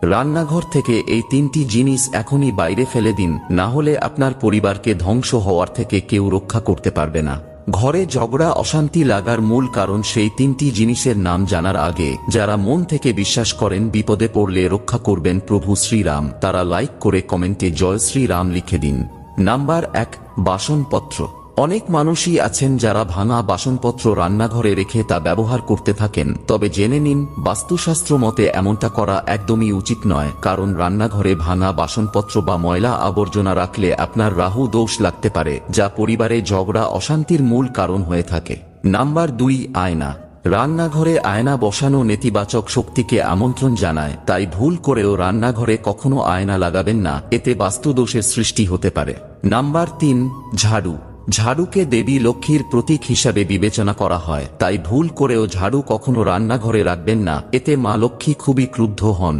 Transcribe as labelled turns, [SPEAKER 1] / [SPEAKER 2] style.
[SPEAKER 1] রান্নাঘর থেকে এই তিনটি জিনিস এখনই বাইরে ফেলে দিন, না হলে আপনার পরিবারকে ধ্বংস হওয়ার থেকে কেউ রক্ষা করতে পারবে না। ঘরে ঝগড়া অশান্তি লাগার মূল কারণ সেই তিনটি জিনিসের নাম জানার আগে যারা মন থেকে বিশ্বাস করেন বিপদে পড়লে রক্ষা করবেন প্রভু শ্রীরাম, তারা লাইক করে কমেন্টে জয় শ্রীরাম লিখে দিন। নাম্বার 1, বাসনপত্র। অনেক মানুষই আছেন যারা ভাঙা বাসনপত্র রান্নাঘরে রেখে তা ব্যবহার করতে থাকেন, তবে জেনে নিন বাস্তুশাস্ত্র মতে এমনটা করা একদমই উচিত নয়, কারণ রান্নাঘরে ভাঙা বাসনপত্র বা ময়লা আবর্জনা রাখলে আপনার রাহু দোষ লাগতে পারে, যা পরিবারে ঝগড়া অশান্তির মূল কারণ হয়ে থাকে। নাম্বার 2, আয়না। রান্নাঘরে আয়না বসানো নেতিবাচক শক্তিকে আমন্ত্রণ জানায়, তাই ভুল করেও রান্নাঘরে কখনো আয়না লাগাবেন না, এতে বাস্তুদোষের সৃষ্টি হতে পারে। নাম্বার 3, ঝাড়ু। ঝাড়ুকে দেবী লক্ষ্মীর প্রতীক হিসাবে বিবেচনা করা হয়, তাই ভুল করেও ঝাড়ু কখনো রান্নাঘরে রাখবেন না, এতে মা লক্ষ্মী খুবই ক্রুদ্ধ হন।